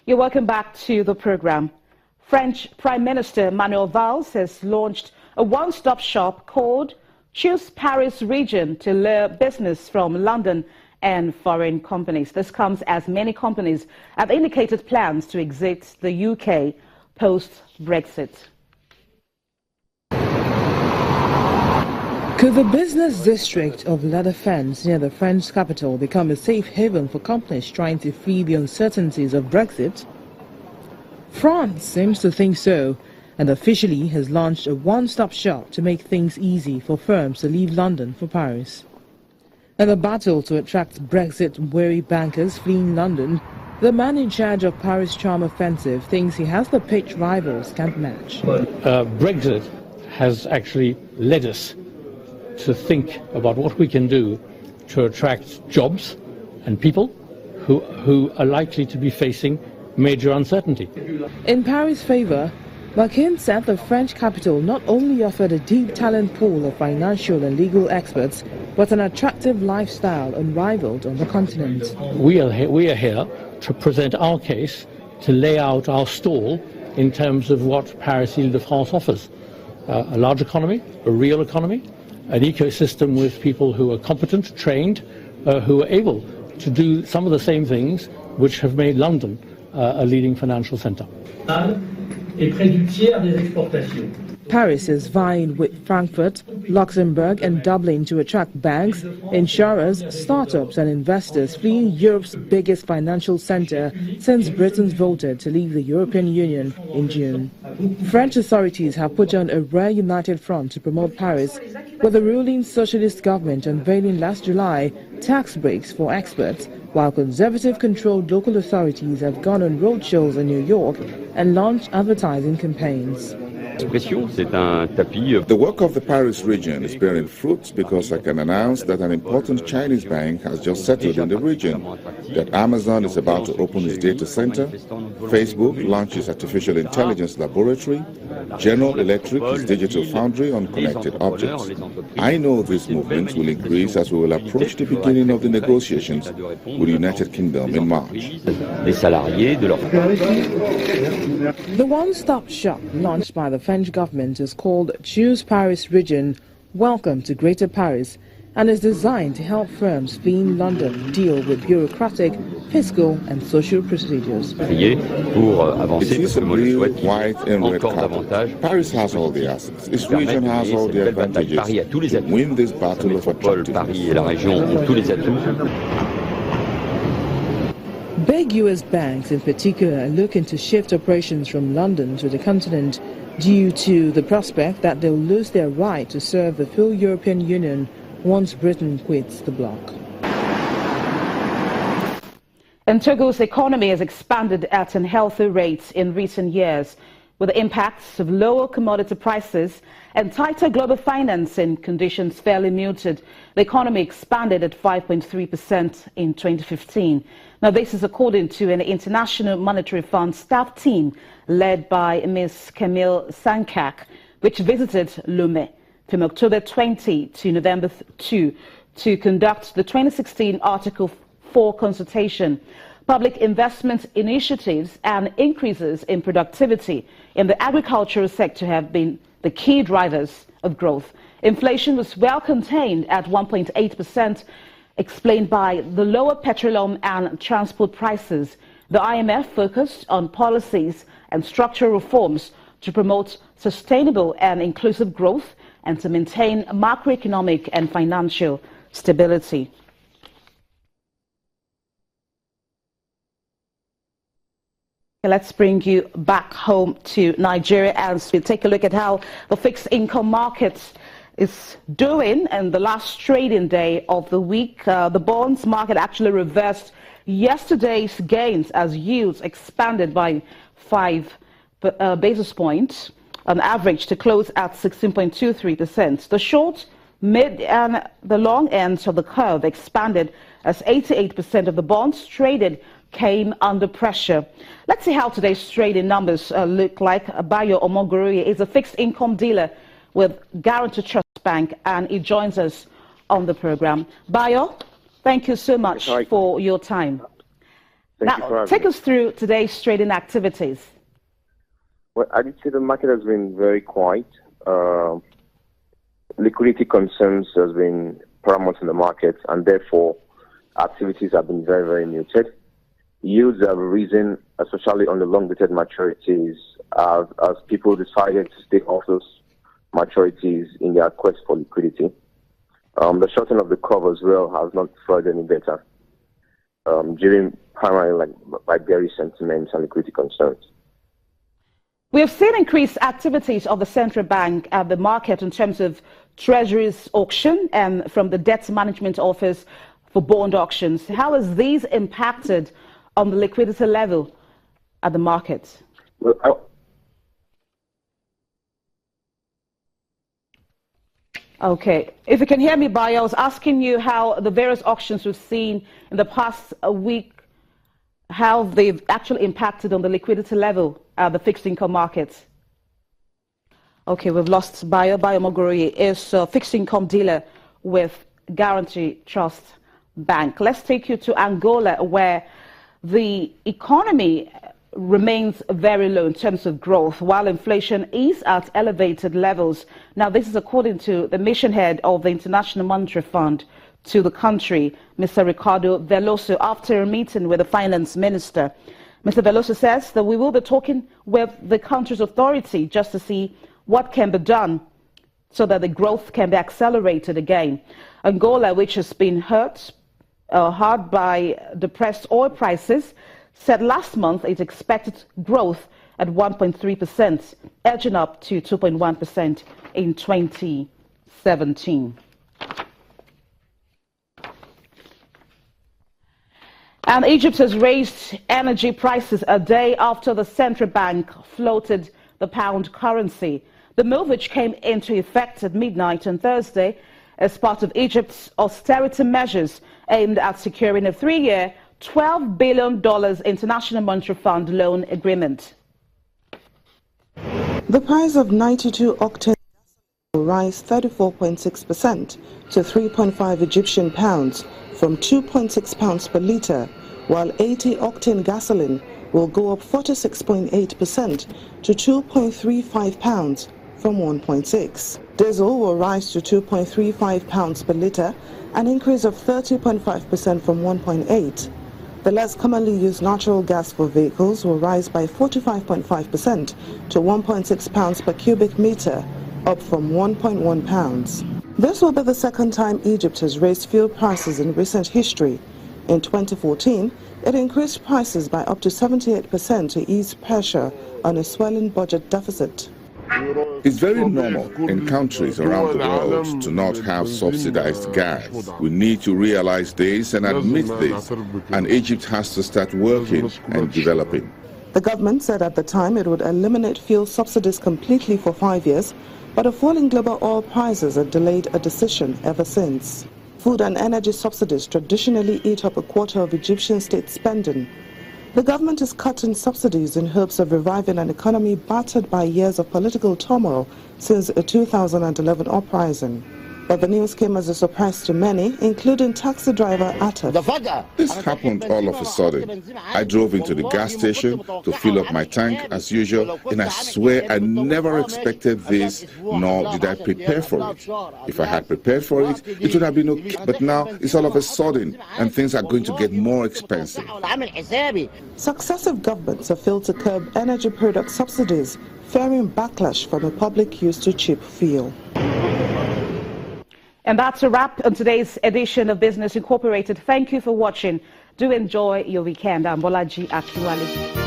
You're welcome back to the program. French Prime Minister Manuel Valls has launched a one-stop shop called Choose Paris Region to lure business from London and foreign companies. This comes as many companies have indicated plans to exit the UK post-Brexit. Could the business district of La Défense near the French capital become a safe haven for companies trying to flee the uncertainties of Brexit? France seems to think so, and officially has launched a one-stop shop to make things easy for firms to leave London for Paris. In the battle to attract Brexit-weary bankers fleeing London, the man in charge of Paris Charm Offensive thinks he has the pitch rivals can't match. Brexit has actually led us to think about what we can do to attract jobs and people who are likely to be facing major uncertainty. In Paris' favor, Machin said the French capital not only offered a deep talent pool of financial and legal experts, but an attractive lifestyle unrivaled on the continent. We are here to present our case, to lay out our stall in terms of what Paris Île-de-France offers. A large economy, a real economy, an ecosystem with people who are competent, trained, who are able to do some of the same things which have made London a leading financial centre. Paris is vying with Frankfurt, Luxembourg and Dublin to attract banks, insurers, startups and investors fleeing Europe's biggest financial centre since Britain voted to leave the European Union in June. French authorities have put on a rare united front to promote Paris, with the ruling socialist government unveiling last July tax breaks for experts, while conservative-controlled local authorities have gone on roadshows in New York and launched advertising campaigns. The work of the Paris region is bearing fruit because I can announce that an important Chinese bank has just settled in the region, that Amazon is about to open its data center, Facebook launches artificial intelligence laboratory, General Electric is digital foundry on connected objects. I know these movements will increase as we will approach the beginning of the negotiations with the United Kingdom in March. The one-stop shop launched by the French government is called Choose Paris Region, Welcome to Greater Paris, and is designed to help firms fleeing London deal with bureaucratic, fiscal and social procedures. It is a real white and red carpet. Paris has all the assets. This region has all the advantages to win this battle of attractiveness. Big US banks in particular are looking to shift operations from London to the continent due to the prospect that they'll lose their right to serve the full European Union once Britain quits the bloc. And Togo's economy has expanded at unhealthy rates in recent years, with the impacts of lower commodity prices and tighter global financing conditions fairly muted. The economy expanded at 5.3% in 2015. Now, this is according to an International Monetary Fund staff team led by Ms. Camille Sankak, which visited Lomé from October 20 to November 2 to conduct the 2016 Article 4 consultation. Public investment initiatives and increases in productivity in the agricultural sector have been the key drivers of growth. Inflation was well contained at 1.8%, explained by the lower petroleum and transport prices. The IMF focused on policies and structural reforms to promote sustainable and inclusive growth and to maintain macroeconomic and financial stability. Let's bring you back home to Nigeria as we take a look at how the fixed income market is doing. And the last trading day of the week, the bonds market actually reversed yesterday's gains as yields expanded by 5 basis points on average to close at 16.23%. The short, mid and the long ends of the curve expanded as 88% of the bonds traded came under pressure. Let's see how today's trading numbers look like. Bayo Omogoroye is a fixed income dealer with Guaranty Trust Bank, and he joins us on the program. Bayo, thank you so much for your time. Now, take us through today's trading activities. Well, I did say the market has been very quiet. Liquidity concerns has been paramount in the market, and therefore activities have been very, very muted. Yields have risen, especially on the long-dated maturities, as people decided to stay off those maturities in their quest for liquidity. The shortening of the curve as well has not fared any better, driven primarily by bearish sentiments and liquidity concerns. We have seen increased activities of the central bank at the market in terms of treasuries auction and from the debt management office for bond auctions. How has these impacted on the liquidity level at the market? Well, Okay, if you can hear me, Bayo, I was asking you how the various auctions we've seen in the past week, how they've actually impacted on the liquidity level at the fixed income markets. Okay, we've lost Bayo. Bayo Mogori is a fixed income dealer with Guarantee Trust Bank. Let's take you to Angola, where the economy remains very low in terms of growth, while inflation is at elevated levels. Now, this is according to the mission head of the International Monetary Fund to the country, Mr. Ricardo Veloso, after a meeting with the finance minister. Mr. Veloso says that we will be talking with the country's authority just to see what can be done so that the growth can be accelerated again. Angola, which has been hurt hard by depressed oil prices, said last month it expected growth at 1.3%, edging up to 2.1% in 2017. And Egypt has raised energy prices a day after the central bank floated the pound currency. The move, which came into effect at midnight on Thursday as part of Egypt's austerity measures aimed at securing a 3-year, $12 billion International Monetary Fund loan agreement. The price of 92 octane will rise 34.6% to 3.5 Egyptian pounds from 2.6 pounds per litre, while 80 octane gasoline will go up 46.8% to 2.35 pounds from 1.6. Diesel will rise to 2.35 pounds per litre, an increase of 30.5% from 1.8. The less commonly used natural gas for vehicles will rise by 45.5% to 1.6 pounds per cubic metre, up from 1.1 pounds. This will be the second time Egypt has raised fuel prices in recent history. In 2014, it increased prices by up to 78% to ease pressure on a swelling budget deficit. It's very normal in countries around the world to not have subsidized gas. We need to realize this and admit this, and Egypt has to start working and developing. The government said at the time it would eliminate fuel subsidies completely for 5 years, but a fall in global oil prices have delayed a decision ever since. Food and energy subsidies traditionally eat up a quarter of Egyptian state spending. The government is cutting subsidies in hopes of reviving an economy battered by years of political turmoil since a 2011 uprising. But the news came as a surprise to many, including taxi driver Ataf. This happened all of a sudden. I drove into the gas station to fill up my tank as usual, and I swear I never expected this, nor did I prepare for it. If I had prepared for it, it would have been okay. But now it's all of a sudden, and things are going to get more expensive. Successive governments have failed to curb energy product subsidies, fearing backlash from the public used to cheap fuel. And that's a wrap on today's edition of Business Incorporated. Thank you for watching. Do enjoy your weekend. I'm Bolaji Akiwale.